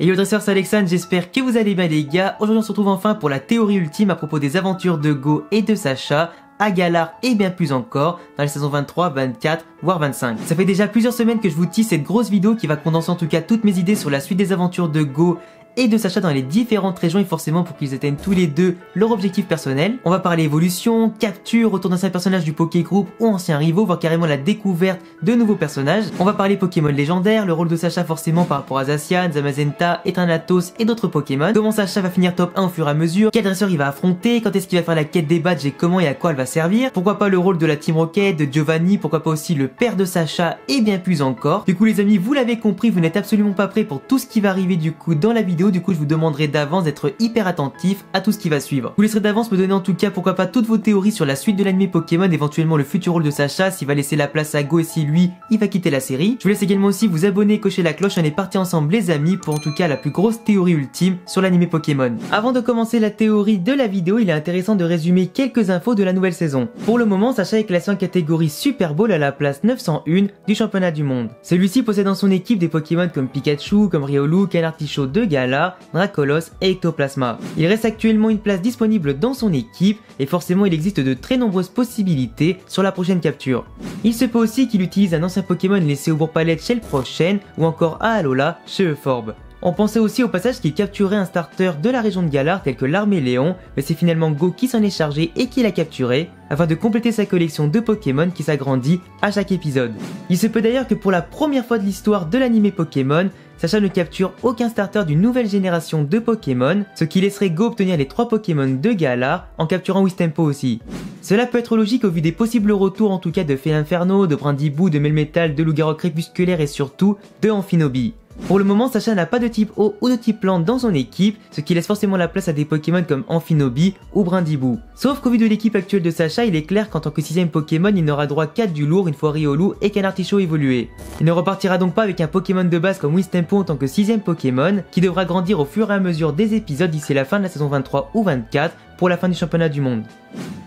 Et yo dresseurs, c'est Alexandre, j'espère que vous allez bien les gars. Aujourd'hui on se retrouve enfin pour la théorie ultime à propos des aventures de Go et de Sacha à Galar et bien plus encore dans les saisons 23, 24, voire 25. Ça fait déjà plusieurs semaines que je vous tease cette grosse vidéo qui va condenser en tout cas toutes mes idées sur la suite des aventures de Go et de Sacha dans les différentes régions et forcément pour qu'ils atteignent tous les deux leur objectif personnel. On va parler évolution, capture, retour d'anciens personnages du Poké Group ou anciens rivaux, voire carrément la découverte de nouveaux personnages. On va parler Pokémon légendaires, le rôle de Sacha forcément par rapport à Zacian, Zamazenta, Eternatus et d'autres Pokémon. Comment Sacha va finir top 1 au fur et à mesure, quel dresseur il va affronter, quand est-ce qu'il va faire la quête des badges et comment et à quoi elle va servir. Pourquoi pas le rôle de la Team Rocket, de Giovanni, pourquoi pas aussi le père de Sacha et bien plus encore. Du coup les amis, vous l'avez compris, vous n'êtes absolument pas prêts pour tout ce qui va arriver du coup dans la vidéo. Du coup je vous demanderai d'avance d'être hyper attentif à tout ce qui va suivre. Je vous laisserai d'avance me donner en tout cas pourquoi pas toutes vos théories sur la suite de l'anime Pokémon, éventuellement le futur rôle de Sacha, s'il va laisser la place à Go et si lui il va quitter la série. Je vous laisse également aussi vous abonner et cocher la cloche. On est parti ensemble les amis pour en tout cas la plus grosse théorie ultime sur l'anime Pokémon. Avant de commencer la théorie de la vidéo, il est intéressant de résumer quelques infos de la nouvelle saison. Pour le moment, Sacha est classé en catégorie Super Bowl à la place 901 du championnat du monde. Celui-ci possède dans son équipe des Pokémon comme Pikachu, comme Riolu, Canartichaud de Galar, Dracolos et Ectoplasma. Il reste actuellement une place disponible dans son équipe et forcément il existe de très nombreuses possibilités sur la prochaine capture. Il se peut aussi qu'il utilise un ancien Pokémon laissé au Bourg-Palette chez le prochain ou encore à Alola chez Euphorbe. On pensait aussi au passage qu'il capturait un starter de la région de Galar tel que l'Arméléon, mais c'est finalement Go qui s'en est chargé et qui l'a capturé afin de compléter sa collection de Pokémon qui s'agrandit à chaque épisode. Il se peut d'ailleurs que pour la première fois de l'histoire de l'anime Pokémon, Sacha ne capture aucun starter d'une nouvelle génération de Pokémon, ce qui laisserait Go obtenir les 3 Pokémon de Galar en capturant Wistempo aussi. Cela peut être logique au vu des possibles retours en tout cas de Féinferno, de Brindibou, de Melmetal, de Loup-Garou crépusculaire et surtout de Amphinobi. Pour le moment, Sacha n'a pas de type eau ou de type plante dans son équipe, ce qui laisse forcément la place à des Pokémon comme Amphinobi ou Brindibou. Sauf qu'au vu de l'équipe actuelle de Sacha, il est clair qu'en tant que 6ème Pokémon, il n'aura droit qu'à du lourd une fois Riolu et Canartichaud évolué. Il ne repartira donc pas avec un Pokémon de base comme Wistempo en tant que 6ème Pokémon, qui devra grandir au fur et à mesure des épisodes d'ici la fin de la saison 23 ou 24 pour la fin du championnat du monde.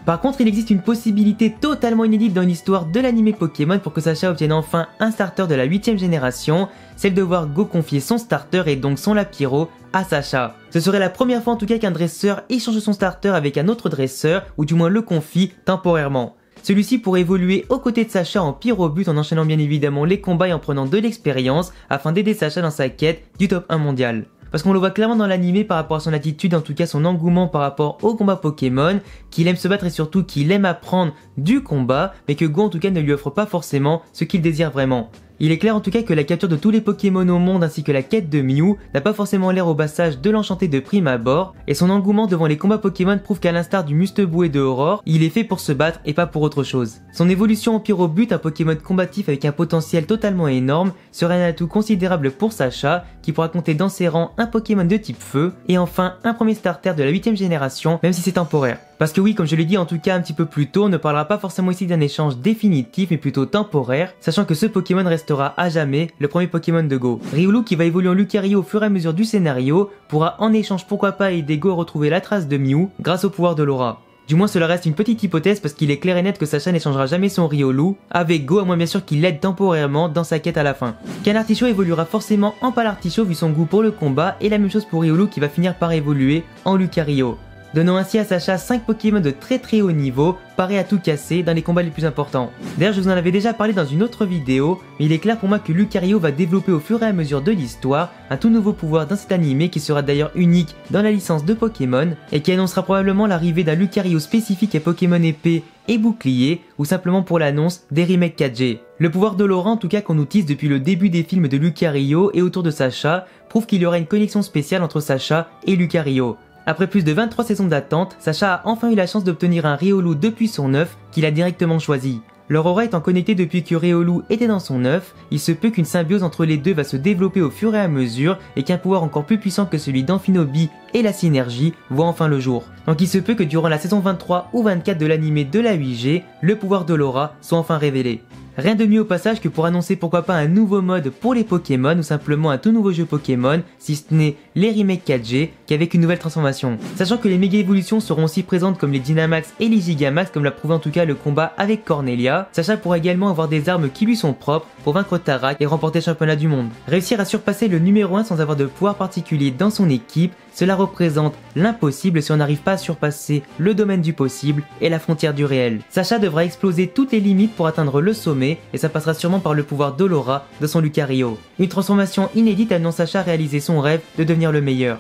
Par contre, il existe une possibilité totalement inédite dans l'histoire de l'anime Pokémon pour que Sacha obtienne enfin un starter de la 8ème génération, celle de voir Go confier son starter et donc son Lapiro à Sacha. Ce serait la première fois en tout cas qu'un dresseur échange son starter avec un autre dresseur, ou du moins le confie temporairement. Celui-ci pourrait évoluer aux côtés de Sacha en Pyrobut en enchaînant bien évidemment les combats et en prenant de l'expérience afin d'aider Sacha dans sa quête du top 1 mondial. Parce qu'on le voit clairement dans l'anime par rapport à son attitude, en tout cas son engouement par rapport au combat Pokémon, qu'il aime se battre et surtout qu'il aime apprendre du combat, mais que Go en tout cas ne lui offre pas forcément ce qu'il désire vraiment. Il est clair en tout cas que la capture de tous les Pokémon au monde ainsi que la quête de Mew n'a pas forcément l'air au passage de l'enchanté de prime abord, et son engouement devant les combats Pokémon prouve qu'à l'instar du Mustebou et de Aurore, il est fait pour se battre et pas pour autre chose. Son évolution en Pyrobut, un Pokémon combatif avec un potentiel totalement énorme, serait un atout considérable pour Sacha, qui pourra compter dans ses rangs un Pokémon de type feu, et enfin un premier starter de la 8ème génération, même si c'est temporaire. Parce que oui, comme je l'ai dit en tout cas un petit peu plus tôt, on ne parlera pas forcément ici d'un échange définitif mais plutôt temporaire, sachant que ce Pokémon restera à jamais le premier Pokémon de Go. Riolu, qui va évoluer en Lucario au fur et à mesure du scénario, pourra en échange pourquoi pas aider Go à retrouver la trace de Mew grâce au pouvoir de l'aura. Du moins cela reste une petite hypothèse parce qu'il est clair et net que Sacha n'échangera jamais son Riolu avec Go, à moins bien sûr qu'il l'aide temporairement dans sa quête à la fin. Canartichaud évoluera forcément en Palartichaud vu son goût pour le combat, et la même chose pour Riolu qui va finir par évoluer en Lucario, donnant ainsi à Sacha 5 Pokémon de très haut niveau, parés à tout casser dans les combats les plus importants. D'ailleurs je vous en avais déjà parlé dans une autre vidéo, mais il est clair pour moi que Lucario va développer au fur et à mesure de l'histoire un tout nouveau pouvoir dans cet anime qui sera d'ailleurs unique dans la licence de Pokémon, et qui annoncera probablement l'arrivée d'un Lucario spécifique à Pokémon épée et bouclier, ou simplement pour l'annonce des remakes 4G. Le pouvoir de l'aura en tout cas qu'on utilise depuis le début des films de Lucario et autour de Sacha, prouve qu'il y aura une connexion spéciale entre Sacha et Lucario. Après plus de 23 saisons d'attente, Sacha a enfin eu la chance d'obtenir un Riolu depuis son œuf qu'il a directement choisi. Leur aura étant connectée depuis que Riolu était dans son œuf, il se peut qu'une symbiose entre les deux va se développer au fur et à mesure et qu'un pouvoir encore plus puissant que celui d'Amphinobi et la synergie voit enfin le jour. Donc il se peut que durant la saison 23 ou 24 de l'anime de la 8G, le pouvoir de l'aura soit enfin révélé. Rien de mieux au passage que pour annoncer pourquoi pas un nouveau mode pour les Pokémon ou simplement un tout nouveau jeu Pokémon, si ce n'est les remakes 4G, qu'avec une nouvelle transformation. Sachant que les méga évolutions seront aussi présentes comme les Dynamax et les Gigamax comme l'a prouvé en tout cas le combat avec Cornelia, Sacha pourra également avoir des armes qui lui sont propres pour vaincre Tarak et remporter le championnat du monde. Réussir à surpasser le numéro 1 sans avoir de pouvoir particulier dans son équipe, cela représente l'impossible si on n'arrive pas à surpasser le domaine du possible et la frontière du réel. Sacha devra exploser toutes les limites pour atteindre le sommet et ça passera sûrement par le pouvoir d'Olora de son Lucario. Une transformation inédite amenant Sacha à réaliser son rêve de devenir le meilleur.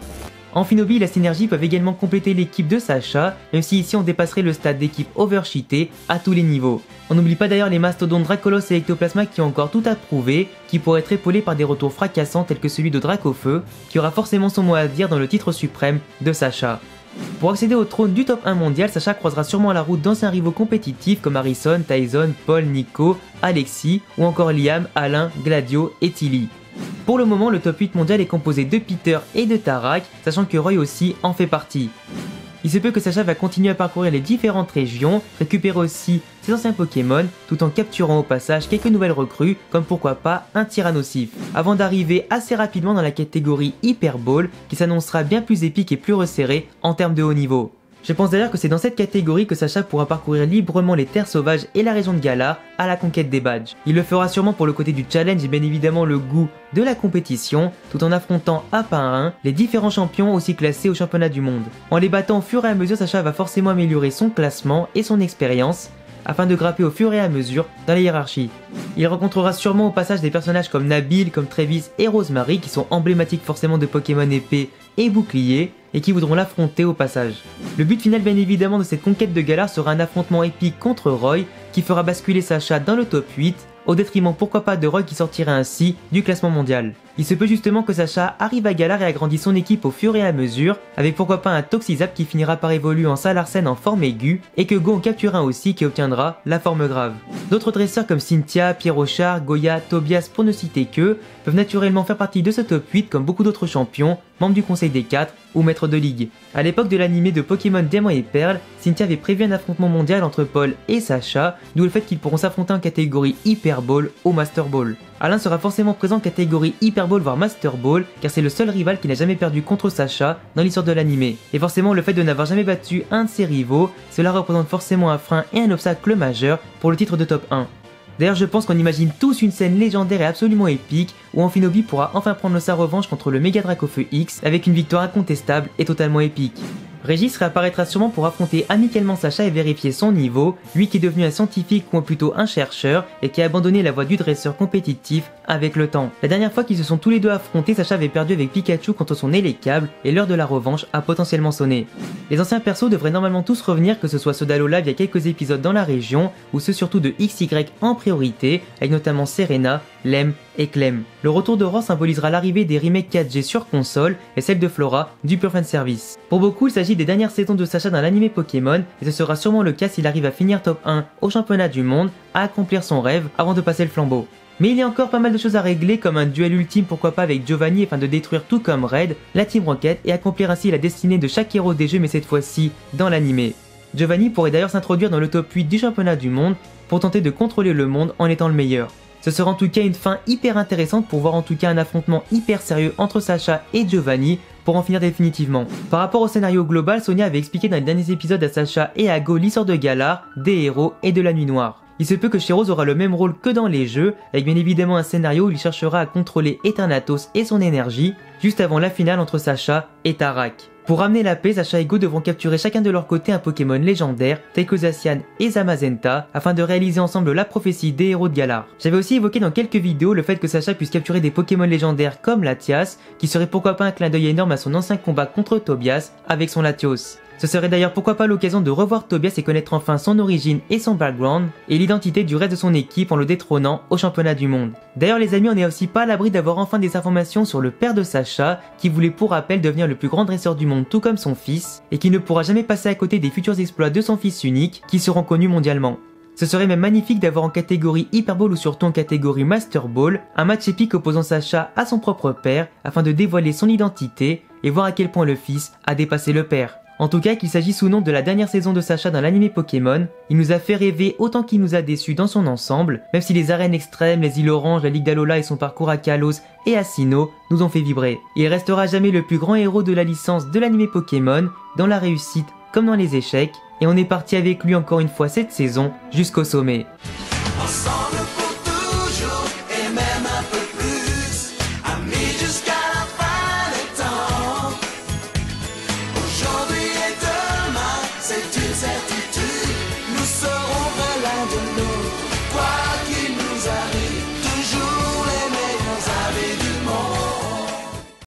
Amphinobi et la synergie peuvent également compléter l'équipe de Sacha, même si ici on dépasserait le stade d'équipe overcheatée à tous les niveaux. On n'oublie pas d'ailleurs les mastodontes Dracolos et Ectoplasma qui ont encore tout à prouver, qui pourraient être épaulés par des retours fracassants tels que celui de Dracofeu, qui aura forcément son mot à dire dans le titre suprême de Sacha. Pour accéder au trône du top 1 mondial, Sacha croisera sûrement la route d'anciens rivaux compétitifs comme Harrison, Tyson, Paul, Nico, Alexis ou encore Liam, Alain, Gladio et Tilly. Pour le moment, le top 8 mondial est composé de Peter et de Tarak, sachant que Roy aussi en fait partie. Il se peut que Sacha va continuer à parcourir les différentes régions, récupérer aussi ses anciens Pokémon, tout en capturant au passage quelques nouvelles recrues, comme pourquoi pas un Tyrannosif, avant d'arriver assez rapidement dans la catégorie Hyper Ball, qui s'annoncera bien plus épique et plus resserrée en termes de haut niveau. Je pense d'ailleurs que c'est dans cette catégorie que Sacha pourra parcourir librement les terres sauvages et la région de Galar à la conquête des badges. Il le fera sûrement pour le côté du challenge et bien évidemment le goût de la compétition, tout en affrontant un par un les différents champions aussi classés au championnat du monde. En les battant au fur et à mesure, Sacha va forcément améliorer son classement et son expérience, afin de grimper au fur et à mesure dans la hiérarchie. Il rencontrera sûrement au passage des personnages comme Nabil, comme Travis et Rosemary qui sont emblématiques forcément de Pokémon épée et bouclier et qui voudront l'affronter au passage. Le but final bien évidemment de cette conquête de Galar sera un affrontement épique contre Roy qui fera basculer Sacha dans le top 8 au détriment pourquoi pas de Roy qui sortira ainsi du classement mondial. Il se peut justement que Sacha arrive à Galar et agrandit son équipe au fur et à mesure, avec pourquoi pas un Toxizap qui finira par évoluer en Salarsen en forme aiguë, et que Go en capture un aussi qui obtiendra la forme grave. D'autres dresseurs comme Cynthia, Pierrochard, Goya, Tobias pour ne citer que, peuvent naturellement faire partie de ce top 8 comme beaucoup d'autres champions, membres du conseil des 4 ou maîtres de ligue. A l'époque de l'animé de Pokémon Diamant et Perle, Cynthia avait prévu un affrontement mondial entre Paul et Sacha, d'où le fait qu'ils pourront s'affronter en catégorie Hyper Ball ou Master Ball. Alain sera forcément présent en catégorie Hyper Ball voire Master Ball, car c'est le seul rival qui n'a jamais perdu contre Sacha dans l'histoire de l'animé. Et forcément le fait de n'avoir jamais battu un de ses rivaux, cela représente forcément un frein et un obstacle majeur pour le titre de top 1. D'ailleurs je pense qu'on imagine tous une scène légendaire et absolument épique où Amphinobi pourra enfin prendre sa revanche contre le Méga Dracofeu X avec une victoire incontestable et totalement épique. Régis réapparaîtra sûrement pour affronter amicalement Sacha et vérifier son niveau, lui qui est devenu un scientifique ou plutôt un chercheur et qui a abandonné la voie du dresseur compétitif avec le temps. La dernière fois qu'ils se sont tous les deux affrontés, Sacha avait perdu avec Pikachu contre son Elekable et l'heure de la revanche a potentiellement sonné. Les anciens persos devraient normalement tous revenir, que ce soit ceux d'Alola via quelques épisodes dans la région ou ceux surtout de XY en priorité, avec notamment Serena, Lem et Clem. Le retour de Ross symbolisera l'arrivée des remakes 4G sur console et celle de Flora du pur fanservice. Pour beaucoup, il s'agit des dernières saisons de Sacha dans l'animé Pokémon et ce sera sûrement le cas s'il arrive à finir top 1 au championnat du monde, à accomplir son rêve avant de passer le flambeau. Mais il y a encore pas mal de choses à régler comme un duel ultime pourquoi pas avec Giovanni afin de détruire tout comme Red, la Team Rocket et accomplir ainsi la destinée de chaque héros des jeux mais cette fois-ci dans l'animé. Giovanni pourrait d'ailleurs s'introduire dans le top 8 du championnat du monde pour tenter de contrôler le monde en étant le meilleur. Ce sera en tout cas une fin hyper intéressante pour voir en tout cas un affrontement hyper sérieux entre Sacha et Giovanni pour en finir définitivement. Par rapport au scénario global, Sonia avait expliqué dans les derniers épisodes à Sacha et à Go l'histoire de Galar, des héros et de la nuit noire. Il se peut que Shiroz aura le même rôle que dans les jeux, avec bien évidemment un scénario où il cherchera à contrôler Eternatus et son énergie, juste avant la finale entre Sacha et Tarak. Pour ramener la paix, Sacha et Go devront capturer chacun de leur côté un Pokémon légendaire, tel que Zacian et Zamazenta, afin de réaliser ensemble la prophétie des héros de Galar. J'avais aussi évoqué dans quelques vidéos le fait que Sacha puisse capturer des Pokémon légendaires comme Latias, qui serait pourquoi pas un clin d'œil énorme à son ancien combat contre Tobias avec son Latios. Ce serait d'ailleurs pourquoi pas l'occasion de revoir Tobias et connaître enfin son origine et son background, et l'identité du reste de son équipe en le détrônant au championnat du monde. D'ailleurs les amis, on n'est aussi pas à l'abri d'avoir enfin des informations sur le père de Sacha, qui voulait pour rappel devenir le plus grand dresseur du monde tout comme son fils, et qui ne pourra jamais passer à côté des futurs exploits de son fils unique, qui seront connus mondialement. Ce serait même magnifique d'avoir en catégorie Hyper Ball ou surtout en catégorie Master Ball, un match épique opposant Sacha à son propre père, afin de dévoiler son identité, et voir à quel point le fils a dépassé le père. En tout cas, qu'il s'agisse ou non de la dernière saison de Sacha dans l'anime Pokémon, il nous a fait rêver autant qu'il nous a déçus dans son ensemble, même si les arènes extrêmes, les îles Orange, la Ligue d'Alola et son parcours à Kalos et à Sinnoh nous ont fait vibrer. Il restera jamais le plus grand héros de la licence de l'anime Pokémon, dans la réussite comme dans les échecs, et on est parti avec lui encore une fois cette saison jusqu'au sommet. Ensemble.